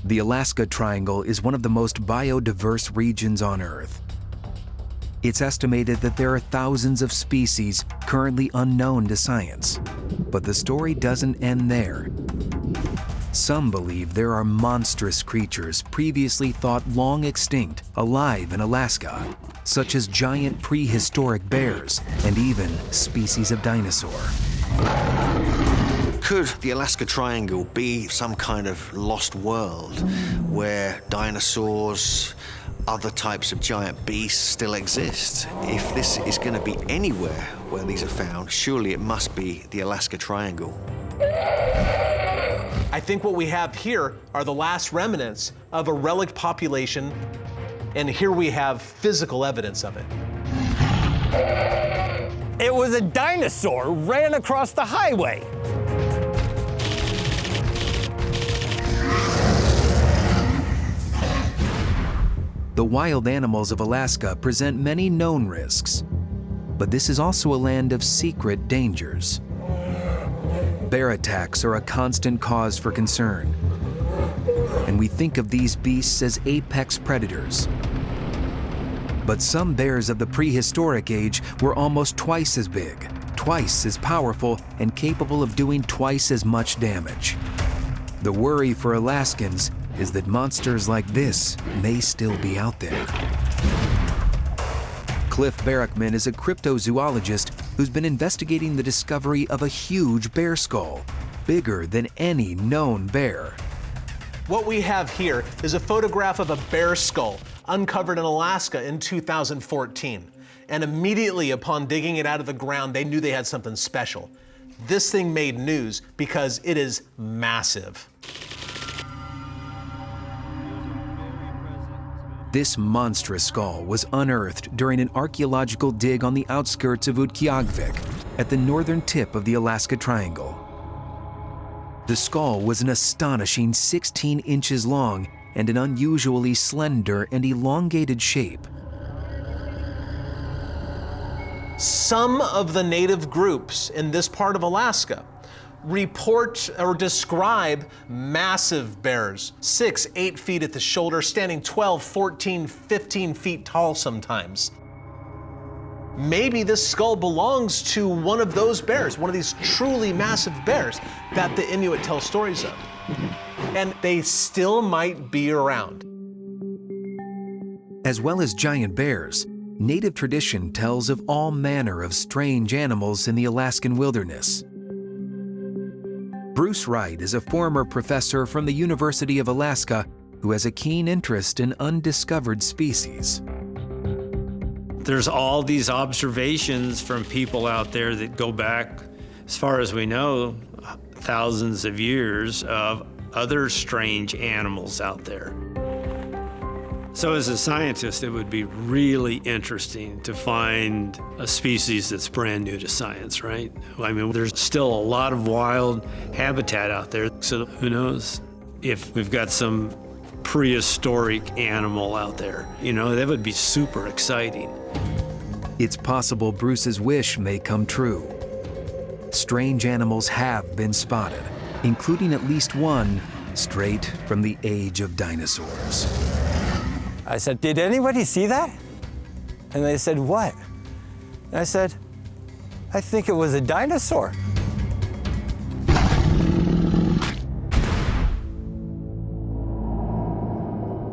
The Alaska Triangle is one of the most biodiverse regions on Earth. It's estimated that there are thousands of species currently unknown to science. But the story doesn't end there. Some believe there are monstrous creatures previously thought long extinct alive in Alaska, such as giant prehistoric bears and even species of dinosaur. Could the Alaska Triangle be some kind of lost world where dinosaurs, other types of giant beasts still exist? If this is going to be anywhere where these are found, surely it must be the Alaska Triangle. I think what we have here are the last remnants of a relic population, and here we have physical evidence of it. It was a dinosaur ran across the highway. The wild animals of Alaska present many known risks, but this is also a land of secret dangers. Bear attacks are a constant cause for concern, and we think of these beasts as apex predators. But some bears of the prehistoric age were almost twice as big, twice as powerful, and capable of doing twice as much damage. The worry for Alaskans is that monsters like this may still be out there. Cliff Barrickman is a cryptozoologist who's been investigating the discovery of a huge bear skull, bigger than any known bear. What we have here is a photograph of a bear skull uncovered in Alaska in 2014. And immediately upon digging it out of the ground, they knew they had something special. This thing made news because it is massive. This monstrous skull was unearthed during an archaeological dig on the outskirts of Utqiagvik at the northern tip of the Alaska Triangle. The skull was an astonishing 16 inches long and an unusually slender and elongated shape. Some of the native groups in this part of Alaska report or describe massive bears, 6, 8 feet at the shoulder, standing 12, 14, 15 feet tall sometimes. Maybe this skull belongs to one of those bears, one of these truly massive bears that the Inuit tell stories of. And they still might be around. As well as giant bears, native tradition tells of all manner of strange animals in the Alaskan wilderness. Bruce Wright is a former professor from the University of Alaska who has a keen interest in undiscovered species. There's all these observations from people out there that go back, as far as we know, thousands of years of other strange animals out there. So as a scientist, it would be really interesting to find a species that's brand new to science, right? I mean, there's still a lot of wild habitat out there, so who knows if we've got some prehistoric animal out there. You know, that would be super exciting. It's possible Bruce's wish may come true. Strange animals have been spotted, including at least one straight from the age of dinosaurs. I said, did anybody see that? And they said, what? And I said, I think it was a dinosaur.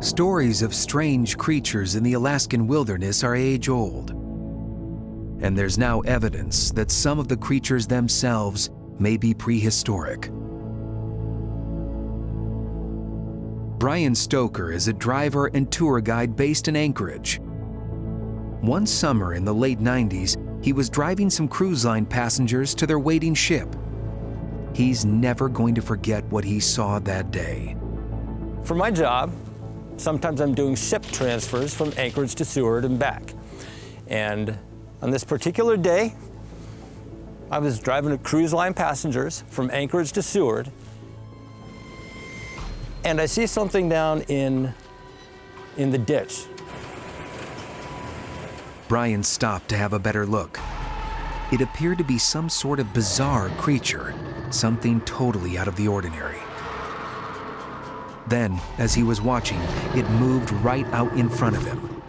Stories of strange creatures in the Alaskan wilderness are age-old. And there's now evidence that some of the creatures themselves may be prehistoric. Brian Stoker is a driver and tour guide based in Anchorage. One summer in the late 90s, he was driving some cruise line passengers to their waiting ship. He's never going to forget what he saw that day. For my job, sometimes I'm doing ship transfers from Anchorage to Seward and back. And on this particular day, I was driving a cruise line passengers from Anchorage to Seward, and I see something down in the ditch. Brian stopped to have a better look. It appeared to be some sort of bizarre creature, something totally out of the ordinary. Then, as he was watching, it moved right out in front of him.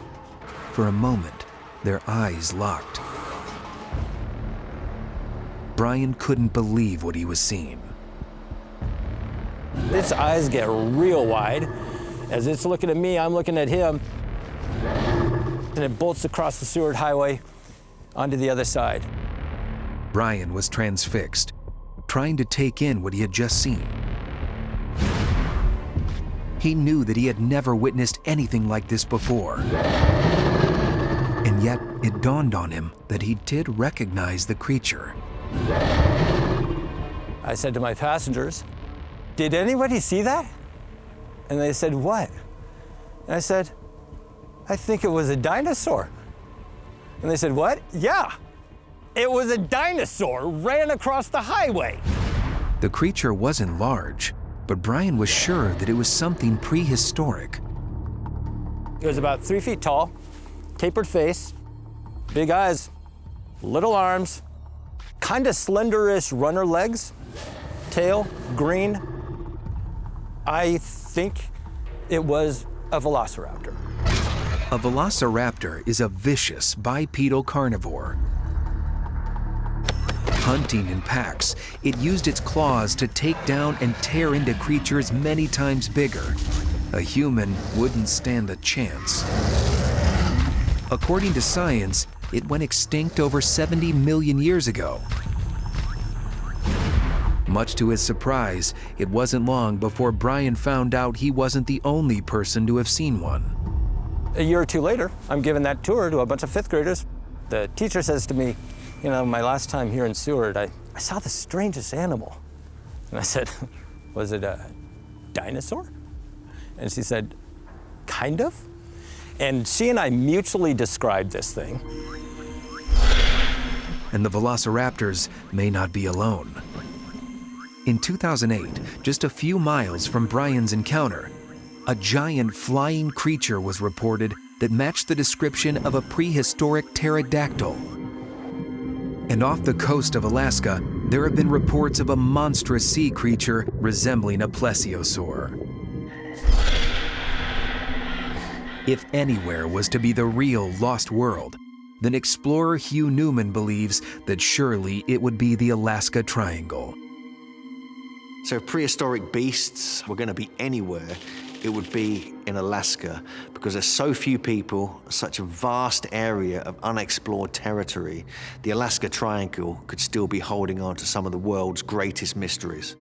For a moment, their eyes locked. Brian couldn't believe what he was seeing. Its eyes get real wide. As it's looking at me, I'm looking at him. And it bolts across the Seward Highway onto the other side. Brian was transfixed, trying to take in what he had just seen. He knew that he had never witnessed anything like this before. And yet, it dawned on him that he did recognize the creature. I said to my passengers, "Did anybody see that?" And they said, "What?" And I said, "I think it was a dinosaur." And they said, "What?" "Yeah, it was a dinosaur, ran across the highway." The creature wasn't large, but Brian was sure that it was something prehistoric. It was about 3 feet tall, tapered face, big eyes, little arms, kind of slenderish runner legs, tail, green. I think it was a velociraptor. A velociraptor is a vicious bipedal carnivore. Hunting in packs, it used its claws to take down and tear into creatures many times bigger. A human wouldn't stand a chance. According to science, it went extinct over 70 million years ago. Much to his surprise, it wasn't long before Brian found out he wasn't the only person to have seen one. A year or two later, I'm giving that tour to a bunch of fifth graders. The teacher says to me, "You know, my last time here in Seward, I saw the strangest animal." And I said, "Was it a dinosaur?" And she said, "Kind of." And she and I mutually described this thing. And the velociraptors may not be alone. In 2008, just a few miles from Brian's encounter, a giant flying creature was reported that matched the description of a prehistoric pterodactyl. And off the coast of Alaska, there have been reports of a monstrous sea creature resembling a plesiosaur. If anywhere was to be the real lost world, then explorer Hugh Newman believes that surely it would be the Alaska Triangle. So if prehistoric beasts were going to be anywhere, it would be in Alaska, because there's so few people, such a vast area of unexplored territory. The Alaska Triangle could still be holding on to some of the world's greatest mysteries.